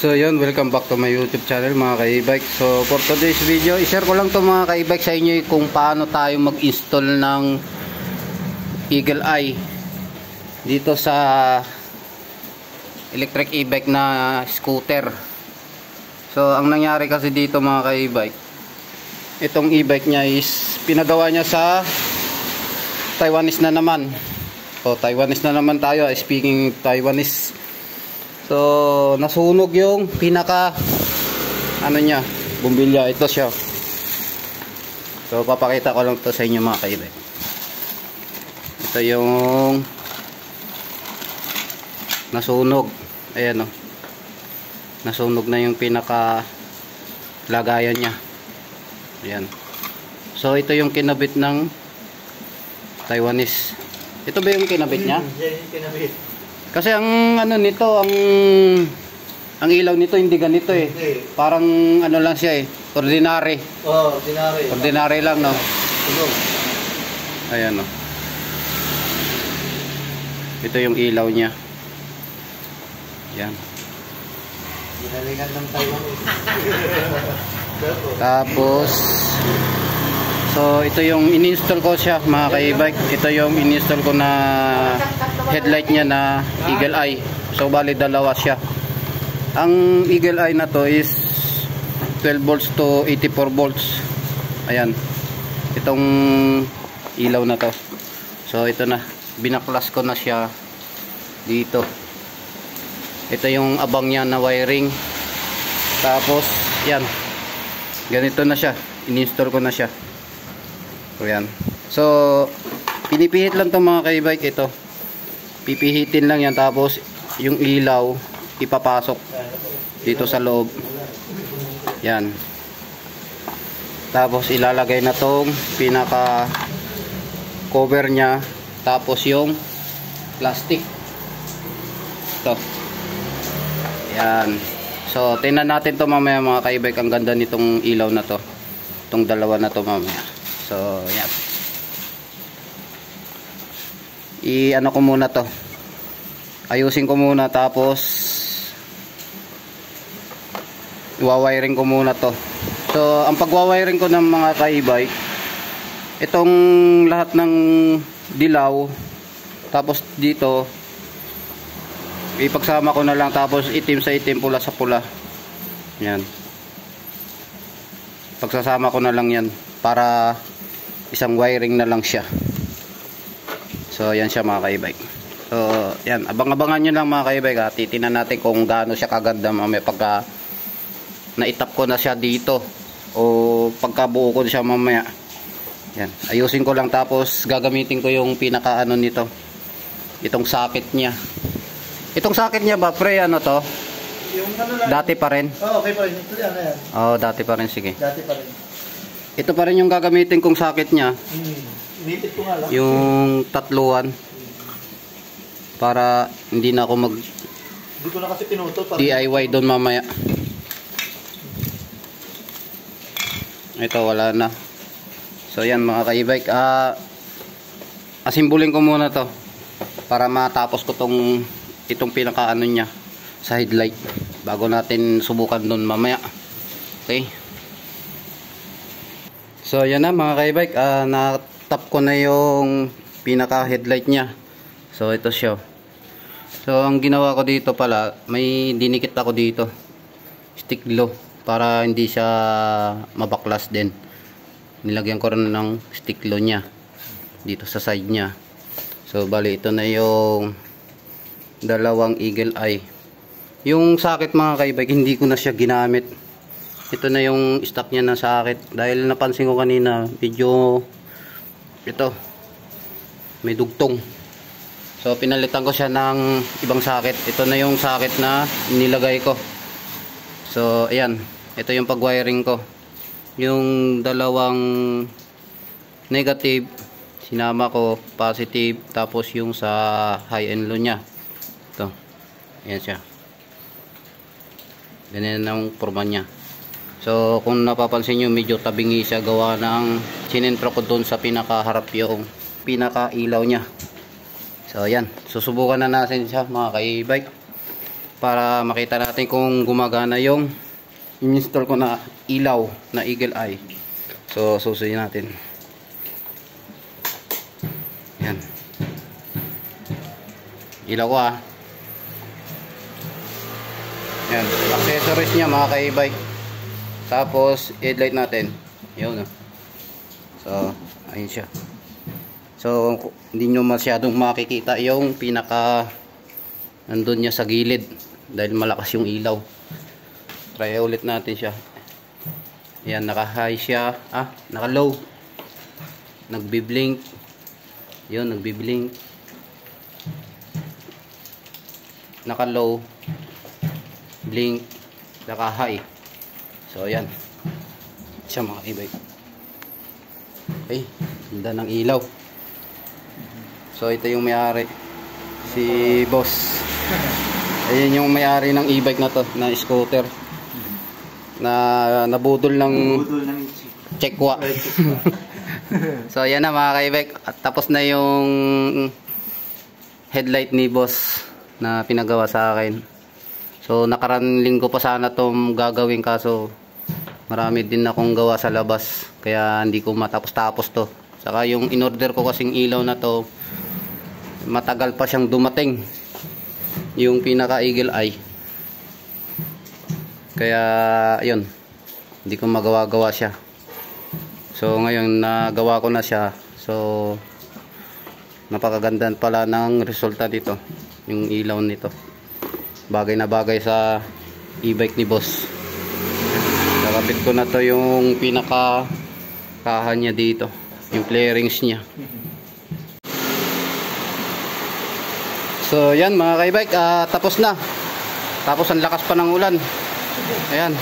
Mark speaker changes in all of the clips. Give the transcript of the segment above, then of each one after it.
Speaker 1: So yun, welcome back to my YouTube channel mga ka-e-bike. So for today's video, i-share ko lang to mga ka-e-bike sa inyo kung paano tayo mag-install ng Eagle Eye dito sa electric e-bike na scooter. So ang nangyari kasi dito mga ka-e-bike, itong e-bike niya is pinagawa niya sa Taiwanese na naman. So Taiwanese na naman tayo, speaking Taiwanese. So nasunog yung pinaka niya, bumbilya. Ito siya. So papakita ko lang to sa inyo mga ka-e-bike. Ito yung nasunog. Ayan o. Nasunog na yung pinaka lagayan niya. Ayan. So ito yung kinabit ng Taiwanese. Ito ba yung kinabit niya?
Speaker 2: Yan yung kinabit.
Speaker 1: Kasi ang nito, ang ilaw nito hindi ganito eh.
Speaker 2: Okay.
Speaker 1: Parang lang siya eh, ordinary.
Speaker 2: Oh, ordinary.
Speaker 1: Ordinary lang no.
Speaker 2: Tulog.
Speaker 1: Ayan no. Ito yung ilaw niya. Yan.
Speaker 2: Ginalingan ng Taiwan eh.
Speaker 1: Tapos so ito yung in-install ko siya mga ka-e-bike. Ito yung in-install ko na headlight niya na Eagle Eye. So bali dalawa siya. Ang Eagle Eye na to is 12 volts to 84 volts. Ayan. Itong ilaw na to. So ito na. Binaklas ko na siya dito. Ito yung abang niya na wiring. Tapos yan. Ganito na siya. In-install ko na siya. So yan. So pinipihit lang itong mga ka-e-bike ito. Pipihitin lang yan, tapos yung ilaw ipapasok dito sa loob. Yan. Tapos ilalagay na tong pinaka cover nya, tapos yung plastic. Ito. Yan. So tingnan natin to mamaya mga ka-e-bike. Ang ganda nitong ilaw na to. Itong dalawa na to mamaya. So yan. I-ano ko muna to. Ayusin ko muna, tapos i-wiring ko muna to. So ang pagwa-wiring ko ng mga ka-e-bike, itong lahat ng dilaw, tapos dito ipagsama ko na lang, tapos itim sa itim, pula sa pula. Yan. Pagsasama ko na lang yan para isang wiring na lang siya. So yan siya mga ka-e-bike. So yan, abang-abangan nyo lang mga ka-e-bike. Titinan natin kung gaano siya kaganda mamaya pagka naitap ko na siya dito, o pagkabuo ko na siya mamaya. Yan, ayusin ko lang, tapos gagamitin ko yung pinaka nito, itong socket niya. Itong socket niya ba pre, to?
Speaker 2: Yung lang.
Speaker 1: Dati pa rin?
Speaker 2: Oh, okay pa rin. Ito yan, ayan.
Speaker 1: Oh, dati pa rin, sige.
Speaker 2: Dati pa rin.
Speaker 1: Ito pa rin yung gagamitin kong socket niya.
Speaker 2: Inipit ko nga lang.
Speaker 1: Yung tatluan. Para hindi na ako mag
Speaker 2: Hindi ko na kasi pinutol.
Speaker 1: DIY doon mamaya. Ito wala na. So yan mga ka-e-bike. Asimbulin ko muna to para matapos ko itong pinaka niya sa headlight bago natin subukan doon mamaya. Okay. So yan na mga ka-e-bike. Na-tap ko na yung pinaka headlight niya. So ito siya. So ang ginawa ko dito pala, may dinikit ako dito, stick glue, para hindi siya mabaklas din. Nilagyan ko rin ng stick glue nya dito sa side nya. So bali ito na yung dalawang Eagle Eye. Yung socket mga ka-e-bike, hindi ko na siya ginamit. Ito na yung stock nya na socket, dahil napansin ko kanina medyo ito may dugtong. So pinalitan ko siya ng ibang socket. Ito na yung socket na nilagay ko. So ayan, ito yung pag-wiring ko. Yung dalawang negative sinama ko, positive, tapos yung sa high and low nya. Ito. Ayan siya. Ganyan ang forma nya. So kung napapansin nyo, medyo tabingi siya, gawa ng sinentro ko doon sa pinakaharap yung pinaka ilaw nya. So ayan, susubukan na natin siya mga ka-e-bike. para makita natin kung gumagana yung in-install ko na ilaw na Eagle Eye. So susuyin natin. Yan. Ilaw ko ah. Yan. Accessories niya mga ka-e-bike. Tapos headlight natin. Yun. So ayun siya. So hindi nyo masyadong makikita yung pinaka nandun niya sa gilid dahil malakas yung ilaw. Try ulit natin siya. Ayan, naka-high siya. Naka-low. Nagbi-blink. Yun, nagbi-blink. Naka-low. Blink. Naka-high. So, ayan. Siya mga e-bike. Okay, ganda ng ilaw. So, ito yung may-ari. Si boss. Ayan yung may-ari ng e-bike na to, na scooter. Na nabudol ng Chekwa. So yan na mga ka-e-bike. At tapos na yung headlight ni boss na pinagawa sa akin. So nakaraan linggo pa sana itong gagawin, kaso marami din akong gawa sa labas, kaya hindi ko matapos-tapos to. Saka yung in-order ko kasing ilaw na to, matagal pa siyang dumating, yung pinaka Eagle Eye. Kaya yun, hindi ko magawa-gawa siya. So ngayon nagawa ko na siya. So napakaganda pala ng resulta dito, yung ilaw nito. Bagay na bagay sa e-bike ni boss. Nakapit ko na to yung pinaka kaha niya dito, yung flarings niya. So yan mga ka-e-bike, tapos na. Tapos ang lakas pa ng ulan. Ayan.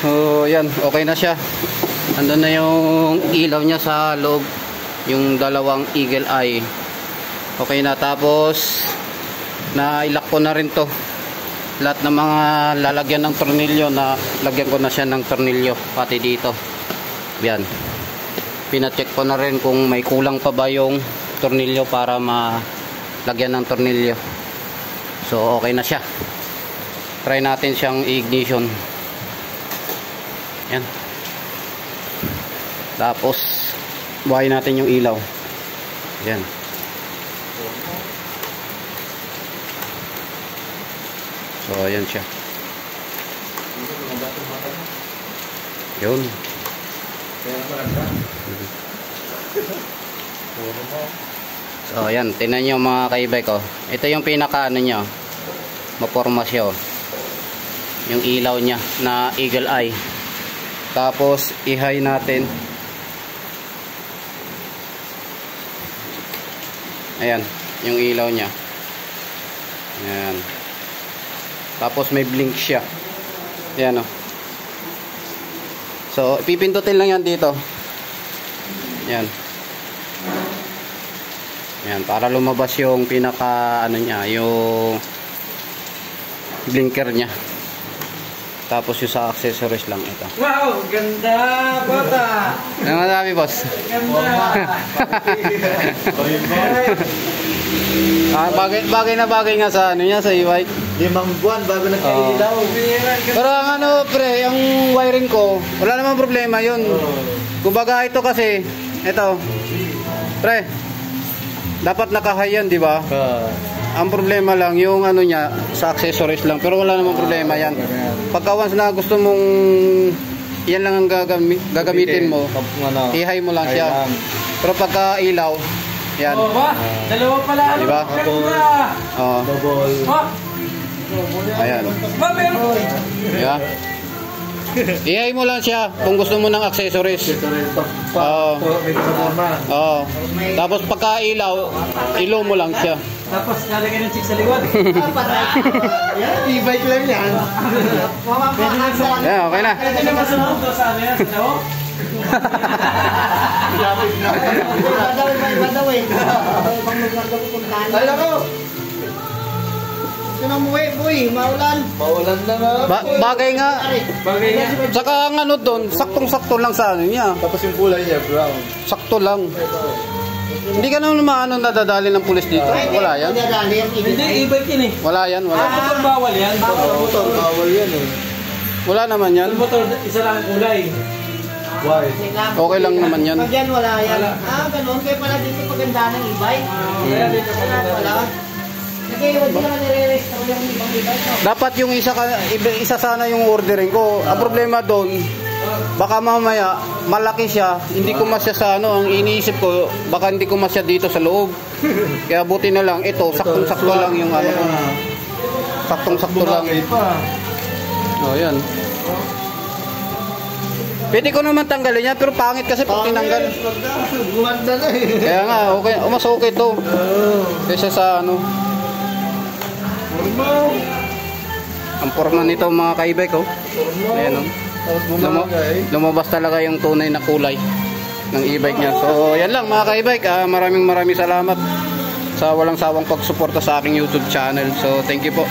Speaker 1: So yan, okay na siya. Andun na yung ilaw niya sa loob, yung dalawang Eagle Eye. Okay na. Tapos na-ilock ko na rin to. Lahat ng mga lalagyan ng tornilyo, na lagyan ko na siya ng tornilyo pati dito. Yan. Pina-check ko na rin kung may kulang pa ba yung tornilyo para malagyan ng tornilyo. So okay na siya. Try natin siyang ignition. Yan. Tapos buhayin natin yung ilaw. Yan. So ayan siya. Yun. So ayan, tingnan nyo mga ka-e-bike ko. Ito yung pinaka ano nyo, maporma siya oh. Yung ilaw niya na Eagle Eye. Tapos i-high natin. Ayan, yung ilaw niya. Ayan. Tapos may blink siya. Ayan o. So ipipindutin lang yan dito. Ayan. Ayan, para lumabas yung pinaka ano niya, yung blinker niya. Tapos yung sa accessories lang ito.
Speaker 2: Wow, ganda, bota.
Speaker 1: Ano masabi, boss?
Speaker 2: Ganda.
Speaker 1: Bagay na bagay nga sa ano niya, sa e-bike.
Speaker 2: 5 buwan bago nagkailaw.
Speaker 1: Pero ang ano, pre, ang wiring ko, wala namang problema yun. Kumbaga ito kasi, ito, pre, dapat naka-high yan, di ba? Ang problema lang yung ano niya sa accessories lang, pero wala namang problema yan. Pagka once na gusto mong yan lang ang gagamitin mo, i-high mo lang siya. Pero pagka ilaw, yan.
Speaker 2: Dalawa pala.
Speaker 1: Di ba? Oo. Ayan. Di ba? I-high mo lang siya kung gusto mo ng accessories. Oo. Oo. Tapos pagka ilaw, ilaw mo lang siya.
Speaker 2: Tapos lalagyan ng chick sa likod. E-bike lang yan.
Speaker 1: Yan, okay na.
Speaker 2: Pwede naman sunod to sa ano yan, sa loob.
Speaker 3: Badawin. Ibang lugar daw pupuntahan.
Speaker 2: Ay, ako!
Speaker 3: Sino umuwi, boy? Maulan.
Speaker 2: Maulan na nga.
Speaker 1: Bagay nga.
Speaker 2: Bagay nga.
Speaker 1: Saka ang ano doon, saktong-sakto lang sa ano niya.
Speaker 2: Tapos yung kulay niya, brown.
Speaker 1: Sakto lang. Hindi ka naman maano nadadali ng pulis dito. Wala yan.
Speaker 3: Dadali ang
Speaker 2: Hindi,
Speaker 3: ibig.
Speaker 2: e-bike yun eh.
Speaker 1: Wala yan, wala.
Speaker 2: Motor bawal yan.
Speaker 3: Motor,
Speaker 2: bawal yan eh.
Speaker 1: Wala naman yan.
Speaker 2: Yung motor, isa lang ang kulay. Why?
Speaker 1: Okay lang naman yan.
Speaker 3: Pag yan, wala yan.
Speaker 2: Wala.
Speaker 3: Ganun. Kaya pala dito paganda ng e-bike.
Speaker 2: Kaya dito pa
Speaker 3: Wala. Kasi hindi naman nire-restore yung ibang e-bike. No?
Speaker 1: Dapat yung isa sana yung ordering ko. Ang problema doon, baka mamaya malaki siya, hindi ko masya sa ano, ang iniisip ko, baka hindi ko masya dito sa loob. Kaya buti na lang, ito, saktong-sakto lang yung ano ko. Saktong-sakto lang. Oh, yan. Pwede ko naman tanggalin yan, pero pangit kasi pag tinanggal.
Speaker 3: Gumanda na eh.
Speaker 1: Kaya nga, okay, mas okay to. Kaysa sa ano. Ang forma nito mga ka-e-bike, oh. Ayan, oh. Lumabas talaga yung tunay na kulay ng e-bike niya. So, yan lang mga ka-e-bike. Maraming salamat sa walang sawang pagsuporta sa aking YouTube channel. So, thank you po.